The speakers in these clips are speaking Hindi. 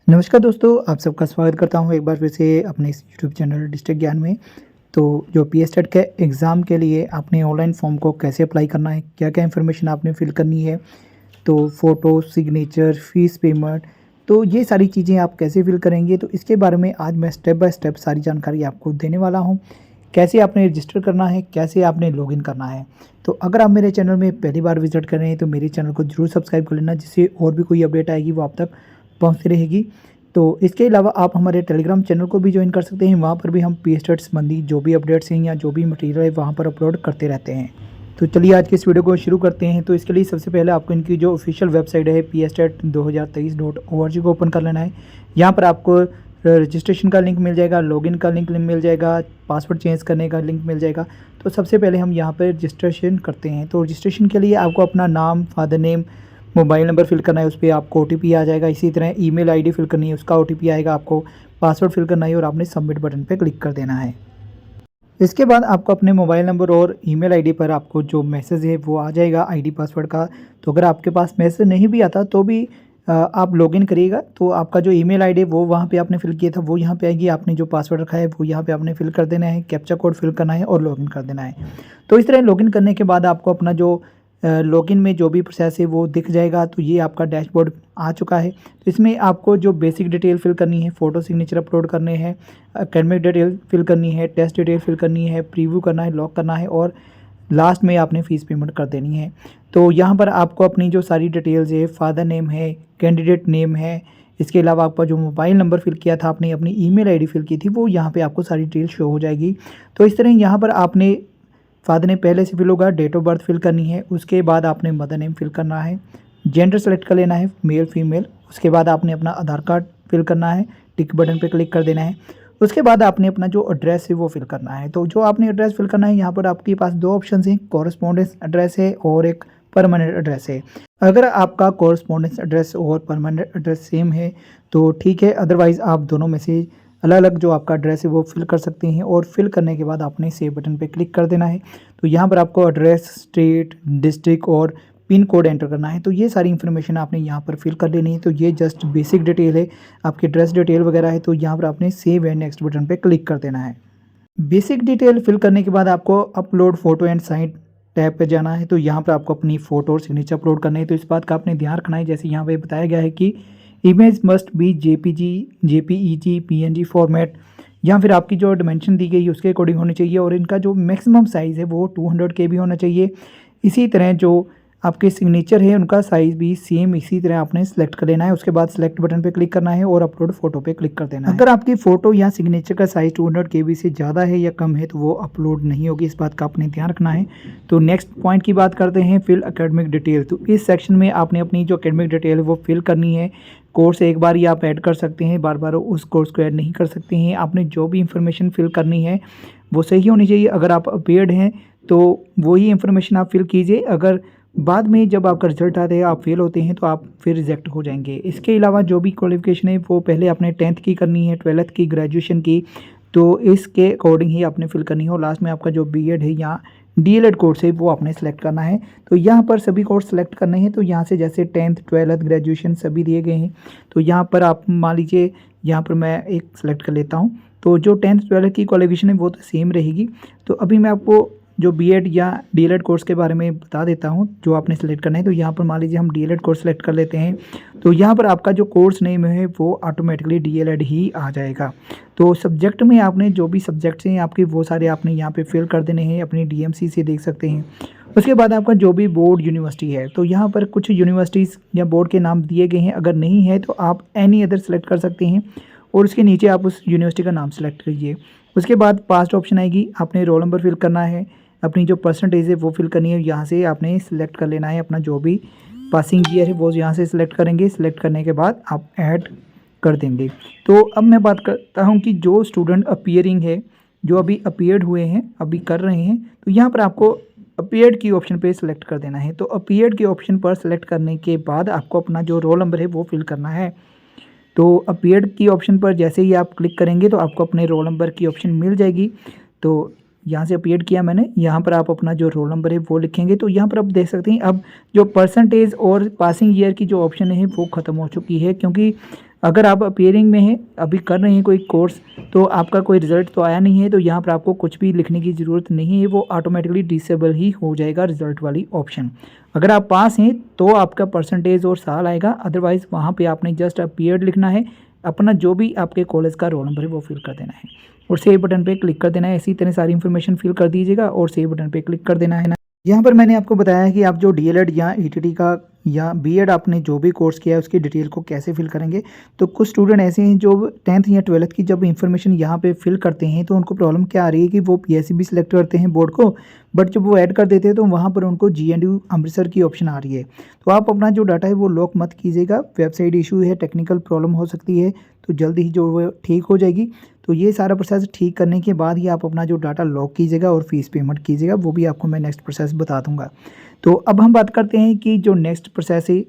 नमस्कार दोस्तों, आप सबका स्वागत करता हूँ एक बार फिर से अपने इस यूट्यूब चैनल डिस्ट्रिक्ट ज्ञान में। तो जो पीएस टेट के एग्ज़ाम के लिए आपने ऑनलाइन फॉर्म को कैसे अप्लाई करना है, क्या-क्या इन्फॉर्मेशन आपने फिल करनी है, तो फ़ोटो, सिग्नेचर, फ़ीस पेमेंट, तो ये सारी चीज़ें आप कैसे फिल करेंगे, तो इसके बारे में आज मैं स्टेप बाय स्टेप सारी जानकारी आपको देने वाला हूँ। कैसे आपने रजिस्टर करना है, कैसे आपने लॉगिन करना है। तो अगर आप मेरे चैनल में पहली बार विज़िट कर रहे हैं, तो मेरे चैनल को ज़रूर सब्सक्राइब कर लेना, जिससे और भी कोई अपडेट आएगी वो आप तक पहुँचती रहेगी। तो इसके अलावा आप हमारे टेलीग्राम चैनल को भी ज्वाइन कर सकते हैं, वहाँ पर भी हम पीएस टेट संबंधी जो भी अपडेट्स हैं या जो भी मटेरियल है वहाँ पर अपलोड करते रहते हैं। तो चलिए आज की इस वीडियो को शुरू करते हैं। तो इसके लिए सबसे पहले आपको इनकी जो ऑफिशियल वेबसाइट है pstet2023.org को ओपन कर लेना है। यहाँ पर आपको रजिस्ट्रेशन का लिंक मिल जाएगा, लॉगिन का लिंक मिल जाएगा, पासवर्ड चेंज करने का लिंक मिल जाएगा। तो सबसे पहले हम यहाँ पर रजिस्ट्रेशन करते हैं। तो रजिस्ट्रेशन के लिए आपको अपना नाम, father name, mobile number fill करना है, उस पर आपको ओटीपी आ जाएगा। इसी तरह ईमेल आईडी फिल करनी है, उसका ओटीपी आएगा। आपको पासवर्ड फिल करना है और आपने सबमिट बटन पे क्लिक कर देना है। इसके बाद आपको अपने मोबाइल नंबर और ईमेल आईडी पर आपको जो मैसेज है वो आ जाएगा आईडी पासवर्ड का। तो अगर आपके पास मैसेज नहीं भी आता तो भी आप लॉगिन करिएगा, तो आपका जो ईमेल आईडी है वो वहाँ पे आपने फिल किया था वो यहाँ पे आएगी। आपने जो पासवर्ड रखा है वो यहाँ पे आपने फिल कर देना है, कैप्चा कोड फिल करना है और लॉगिन कर देना है। तो इस तरह लॉगिन करने के बाद आपको अपना जो लॉगिन में जो भी प्रोसेस है वो दिख जाएगा। तो ये आपका डैशबोर्ड आ चुका है। तो इसमें आपको जो बेसिक डिटेल फिल करनी है, फ़ोटो सिग्नेचर अपलोड करने हैं, एकेडमिक डिटेल फिल करनी है, टेस्ट डिटेल फिल करनी है, प्रीव्यू करना है, लॉक करना है और लास्ट में आपने फ़ीस पेमेंट कर देनी है। तो यहाँ पर आपको अपनी जो सारी डिटेल्स है, फादर नेम है, कैंडिडेट नेम है, इसके अलावा आपका जो मोबाइल नंबर फिल किया था आपने, अपनी ईमेल आईडी फिल की थी, वो यहाँ पे आपको सारी डिटेल शो हो जाएगी। तो इस तरह यहाँ पर आपने फादर नेम पहले से फिल होगा, डेट ऑफ बर्थ फिल करनी है, उसके बाद आपने मदर नेम फिल करना है, जेंडर सेलेक्ट कर लेना है, मेल फीमेल। उसके बाद आपने अपना आधार कार्ड फिल करना है, टिक बटन पे क्लिक कर देना है। उसके बाद आपने अपना जो एड्रेस है वो फिल करना है। तो जो आपने एड्रेस फिल करना है, यहाँ पर आपके पास दो ऑप्शन हैं, कॉरेस्पॉन्डेंस एड्रेस है और एक परमानेंट एड्रेस है। अगर आपका कॉरेस्पॉन्डेंस एड्रेस और परमानेंट एड्रेस सेम है तो ठीक है, अदरवाइज़ आप दोनों में से अलग अलग जो आपका एड्रेस है वो फिल कर सकते हैं और फिल करने के बाद आपने सेव बटन पे क्लिक कर देना है। तो यहाँ पर आपको एड्रेस, स्टेट, डिस्ट्रिक्ट और पिन कोड एंटर करना है। तो ये सारी इन्फॉर्मेशन आपने यहाँ पर फिल कर लेनी है। तो ये जस्ट बेसिक डिटेल है, आपकी एड्रेस डिटेल वगैरह है। तो यहाँ पर आपने सेव एंड नेक्स्ट बटन पे क्लिक कर देना है। बेसिक डिटेल फिल करने के बाद आपको upload photo and sign tab पे जाना है। तो यहाँ पर आपको अपनी फ़ोटो और सिग्नेचर अपलोड करना है। तो इस बात का आपने ध्यान रखना है, जैसे यहाँ पे बताया गया है कि image must be JPG, JPEG, PNG format, या फिर आपकी जो डिमेंशन दी गई है उसके अकॉर्डिंग होनी चाहिए और इनका जो मैक्सिमम साइज़ है वो 200 KB होना चाहिए। इसी तरह जो आपके सिग्नेचर है उनका साइज़ भी सेम इसी तरह आपने सेलेक्ट कर लेना है। उसके बाद सेलेक्ट बटन पे क्लिक करना है और अपलोड फ़ोटो पे क्लिक कर देना है। अगर आपकी फ़ोटो या सिग्नेचर का साइज़ 200 KB से ज़्यादा है या कम है तो वो अपलोड नहीं होगी, इस बात का आपने ध्यान रखना है। तो नेक्स्ट पॉइंट की बात करते हैं, फिल एकेडमिक डिटेल। तो इस सेक्शन में आपने अपनी जो एकेडमिक डिटेल है वो फिल करनी है। कोर्स एक बार ही आप ऐड कर सकते हैं, बार बार उस कोर्स को ऐड नहीं कर सकते हैं। आपने जो भी इंफॉर्मेशन फिल करनी है वो सही होनी चाहिए। अगर आप अपेयर्ड हैं तो वही इंफॉर्मेशन आप फिल कीजिए। अगर बाद में जब आपका रिजल्ट आता है आप फेल होते हैं तो आप फिर रिजेक्ट हो जाएंगे। इसके अलावा जो भी क्वालिफिकेशन है वो पहले आपने 10th की करनी है, 12th की, ग्रेजुएशन की, तो इसके अकॉर्डिंग ही आपने फिल करनी है। और लास्ट में आपका जो बीएड है या डीएलएड कोर्स है वो आपने सेलेक्ट करना है। तो यहाँ पर सभी कोर्स सेलेक्ट करने हैं। तो यहाँ से जैसे 10th, 12th, ग्रेजुएशन सभी दिए गए हैं। तो यहाँ पर आप मान लीजिए, यहाँ पर मैं एक सेलेक्ट कर लेता हूँ। तो जो 10th 12th की क्वालिफिकेशन है वो तो सेम रहेगी। तो अभी मैं आपको जो बीएड या डीएलएड कोर्स के बारे में बता देता हूँ जो आपने सेलेक्ट करना है। तो यहाँ पर मान लीजिए हम डीएलएड कोर्स सेलेक्ट कर लेते हैं। तो यहाँ पर आपका जो कोर्स नेम है वो ऑटोमेटिकली डीएलएड ही आ जाएगा। तो सब्जेक्ट में आपने जो भी सब्जेक्ट्स हैं आपके वो सारे आपने यहाँ पे फिल कर देने हैं, अपनी डीएमसी से देख सकते हैं। उसके बाद आपका जो भी बोर्ड यूनिवर्सिटी है, तो यहाँ पर कुछ यूनिवर्सिटीज़ या बोर्ड के नाम दिए गए हैं। अगर नहीं है तो आप एनी अदर सेलेक्ट कर सकते हैं और उसके नीचे आप उस यूनिवर्सिटी का नाम सेलेक्ट कीजिए। उसके बाद पास्ट ऑप्शन आएगी, आपने रोल नंबर फिल करना है, अपनी जो परसेंटेज है वो फिल करनी है। यहाँ से आपने सिलेक्ट कर लेना है अपना जो भी पासिंग ईयर है वो यहाँ से सिलेक्ट करेंगे। सिलेक्ट करने के बाद आप ऐड कर देंगे। तो अब मैं बात करता हूँ कि जो स्टूडेंट अपीयरिंग है, जो अभी अपीयर्ड हुए हैं, अभी कर रहे हैं, तो यहाँ पर आपको अपीयर्ड की ऑप्शन पे सिलेक्ट कर देना है। तो अपीयर्ड के ऑप्शन पर सिलेक्ट करने के बाद आपको अपना जो रोल नंबर है वो फिल करना है। तो अपीयर्ड की ऑप्शन पर जैसे ही आप क्लिक करेंगे तो आपको अपने रोल नंबर की ऑप्शन मिल जाएगी। तो यहाँ से अपीयर्ड किया मैंने, यहाँ पर आप अपना जो रोल नंबर है वो लिखेंगे। तो यहाँ पर आप देख सकते हैं अब जो परसेंटेज और पासिंग ईयर की जो ऑप्शन है वो ख़त्म हो चुकी है, क्योंकि अगर आप अपीयरिंग में हैं, अभी कर रहे हैं कोई कोर्स, तो आपका कोई रिज़ल्ट तो आया नहीं है, तो यहाँ पर आपको कुछ भी लिखने की ज़रूरत नहीं है, वो ऑटोमेटिकली डिसेबल ही हो जाएगा रिज़ल्ट वाली ऑप्शन। अगर आप पास हैं तो आपका परसेंटेज और साल आएगा, अदरवाइज़ वहाँ पे आपने जस्ट अपीयर्ड लिखना है, अपना जो भी आपके कॉलेज का रोल नंबर है वो फिल कर देना है और सेव बटन पे क्लिक कर देना है। इसी तरह सारी इन्फॉर्मेशन फिल कर दीजिएगा और सेव बटन पे क्लिक कर देना है ना। यहाँ पर मैंने आपको बताया कि आप जो डीएलएड या ईटीटी का या बीएड आपने जो भी कोर्स किया है उसकी डिटेल को कैसे फिल करेंगे। तो कुछ स्टूडेंट ऐसे हैं जो 10th या 12th की जब इन्फॉर्मेशन यहाँ पे फिल करते हैं तो उनको प्रॉब्लम क्या आ रही है कि वो पीएससीबी सिलेक्ट करते हैं बोर्ड को, बट जब वो ऐड कर देते हैं तो वहाँ पर उनको जीएनडीयू अमृतसर की ऑप्शन आ रही है। तो आप अपना जो डाटा है वो लॉक मत कीजिएगा, वेबसाइट इशू है, टेक्निकल प्रॉब्लम हो सकती है, तो जल्द ही जो वो ठीक हो जाएगी। तो ये सारा प्रोसेस ठीक करने के बाद ही आप अपना जो डाटा लॉक कीजिएगा और फीस पेमेंट कीजिएगा, वो भी आपको मैं नेक्स्ट प्रोसेस बता दूंगा। तो अब हम बात करते हैं कि जो नेक्स्ट प्रोसेस है,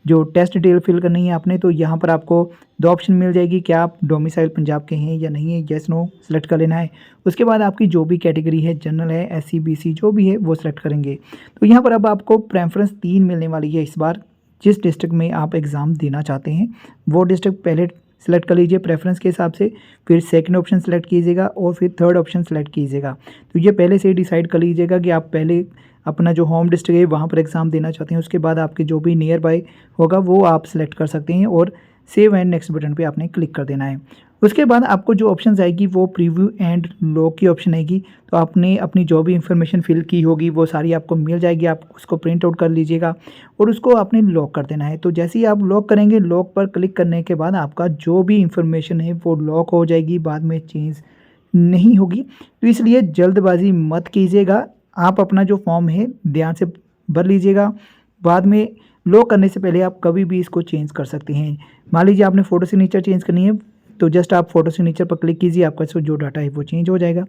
जो टेस्ट डिटेल फिल करनी है आपने, तो यहाँ पर आपको 2 ऑप्शन मिल जाएगी, क्या आप डोमिसाइल पंजाब के हैं या नहीं है, येस नो सेलेक्ट कर लेना है। उसके बाद आपकी जो भी कैटेगरी है, जनरल है, एससी बीसी जो भी है वो सिलेक्ट करेंगे। तो यहाँ पर अब आपको प्रेफरेंस 3 मिलने वाली है इस बार। जिस डिस्ट्रिक्ट में आप एग्ज़ाम देना चाहते हैं वो डिस्ट्रिक्ट पहले सेलेक्ट कर लीजिए प्रेफरेंस के हिसाब से, फिर सेकंड ऑप्शन सेलेक्ट कीजिएगा और फिर थर्ड ऑप्शन सेलेक्ट कीजिएगा। तो ये पहले से ही डिसाइड कर लीजिएगा कि आप पहले अपना जो होम डिस्ट्रिक्ट है वहाँ पर एग्ज़ाम देना चाहते हैं, उसके बाद आपके जो भी नियर बाय होगा वो आप सेलेक्ट कर सकते हैं और सेव एंड नेक्स्ट बटन पे आपने क्लिक कर देना है। उसके बाद आपको जो ऑप्शंस आएगी वो प्रीव्यू एंड लॉक की ऑप्शन आएगी। तो आपने अपनी जो भी इंफॉर्मेशन फिल की होगी वो सारी आपको मिल जाएगी, आप उसको प्रिंट आउट कर लीजिएगा और उसको आपने लॉक कर देना है। तो जैसे ही आप लॉक करेंगे, लॉक पर क्लिक करने के बाद आपका जो भी इंफॉर्मेशन है वो लॉक हो जाएगी, बाद में चेंज नहीं होगी। तो इसलिए जल्दबाजी मत कीजिएगा, आप अपना जो फॉर्म है ध्यान से भर लीजिएगा। बाद में लॉक करने से पहले आप कभी भी इसको चेंज कर सकते हैं। मान लीजिए आपने फ़ोटो सिग्नेचर चेंज करनी है, तो जस्ट आप फोटो सिग्नेचर पर क्लिक कीजिए, आपका जो डाटा है वो चेंज हो जाएगा।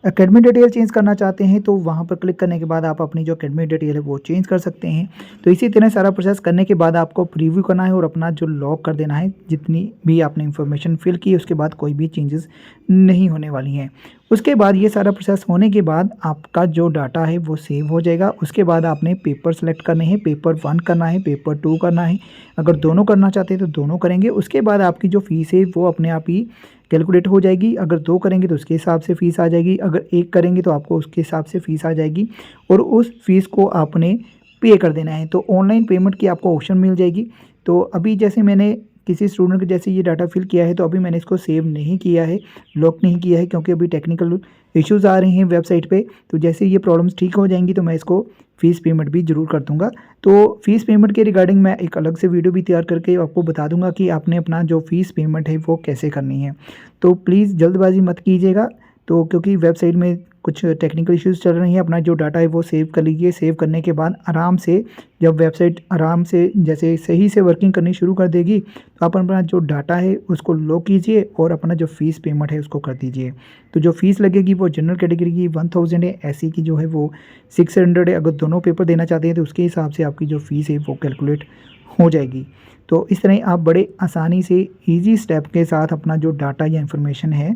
एकेडमिक डिटेल चेंज करना चाहते हैं तो वहाँ पर क्लिक करने के बाद आप अपनी जो एकेडमिक डिटेल है वो चेंज कर सकते हैं। तो इसी तरह सारा प्रोसेस करने के बाद आपको प्रीव्यू करना है और अपना जो लॉक कर देना है, जितनी भी आपने इन्फॉर्मेशन फिल की उसके बाद कोई भी चेंजेस नहीं होने वाली हैं। उसके बाद ये सारा प्रोसेस होने के बाद आपका जो डाटा है वो सेव हो जाएगा। उसके बाद आपने पेपर सेलेक्ट करने हैं, पेपर 1 करना है, पेपर 2 करना है। अगर दोनों करना चाहते हैं तो दोनों करेंगे। उसके बाद आपकी जो फ़ीस है वो अपने आप ही कैलकुलेट हो जाएगी। अगर 2 करेंगे तो उसके हिसाब से फ़ीस आ जाएगी, अगर 1 करेंगे तो आपको उसके हिसाब से फ़ीस आ जाएगी और उस फ़ीस को आपने पे कर देना है। तो ऑनलाइन पेमेंट की आपको ऑप्शन मिल जाएगी। तो अभी जैसे मैंने किसी स्टूडेंट के जैसे ये डाटा फिल किया है तो अभी मैंने इसको सेव नहीं किया है, लॉक नहीं किया है, क्योंकि अभी टेक्निकल इश्यूज़ आ रहे हैं वेबसाइट पे। तो जैसे ये प्रॉब्लम्स ठीक हो जाएंगी तो मैं इसको फ़ीस पेमेंट भी ज़रूर कर दूँगा। तो फ़ीस पेमेंट के रिगार्डिंग मैं एक अलग से वीडियो भी तैयार करके आपको बता दूँगा कि आपने अपना जो फ़ीस पेमेंट है वो कैसे करनी है। तो प्लीज़ जल्दबाजी मत कीजिएगा, तो क्योंकि वेबसाइट में कुछ टेक्निकल इश्यूज़ चल रही हैं। अपना जो डाटा है वो सेव कर लीजिए। सेव करने के बाद आराम से जब वेबसाइट आराम से जैसे सही से वर्किंग करनी शुरू कर देगी तो आप अपना जो डाटा है उसको लॉक कीजिए और अपना जो फ़ीस पेमेंट है उसको कर दीजिए। तो जो फ़ीस लगेगी वो जनरल कैटेगरी की 1000 है, एससी की जो है वो 600 है। अगर दोनों पेपर देना चाहते हैं तो उसके हिसाब से आपकी जो फ़ीस है वो कैलकुलेट हो जाएगी। तो इस तरह आप बड़े आसानी से ईजी स्टेप के साथ अपना जो डाटा या इन्फॉर्मेशन है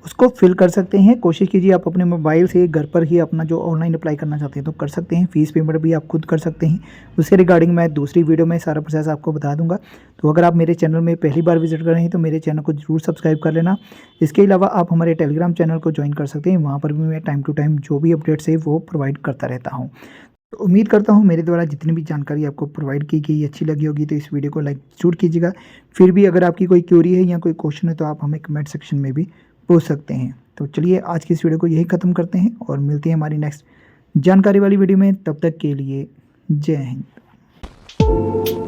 उसको फिल कर सकते हैं। कोशिश कीजिए आप अपने मोबाइल से घर पर ही अपना जो ऑनलाइन अप्लाई करना चाहते हैं तो कर सकते हैं। फ़ीस पेमेंट भी आप खुद कर सकते हैं। उसके रिगार्डिंग मैं दूसरी वीडियो में सारा प्रोसेस आपको बता दूंगा। तो अगर आप मेरे चैनल में पहली बार विजिट कर रहे हैं तो मेरे चैनल को जरूर सब्सक्राइब कर लेना। इसके अलावा आप हमारे टेलीग्राम चैनल को ज्वाइन कर सकते हैं, वहाँ पर भी मैं टाइम टू टाइम जो भी अपडेट्स है वो प्रोवाइड करता रहता हूँ। तो उम्मीद करता हूँ मेरे द्वारा जितनी भी जानकारी आपको प्रोवाइड की गई अच्छी लगी होगी। तो इस वीडियो को लाइक जरूर कीजिएगा। फिर भी अगर आपकी कोई क्वेरी है या कोई क्वेश्चन है तो आप हमें कमेंट सेक्शन में भी पूछ सकते हैं। तो चलिए आज की इस वीडियो को यही ख़त्म करते हैं और मिलते हैं हमारी नेक्स्ट जानकारी वाली वीडियो में। तब तक के लिए जय हिंद।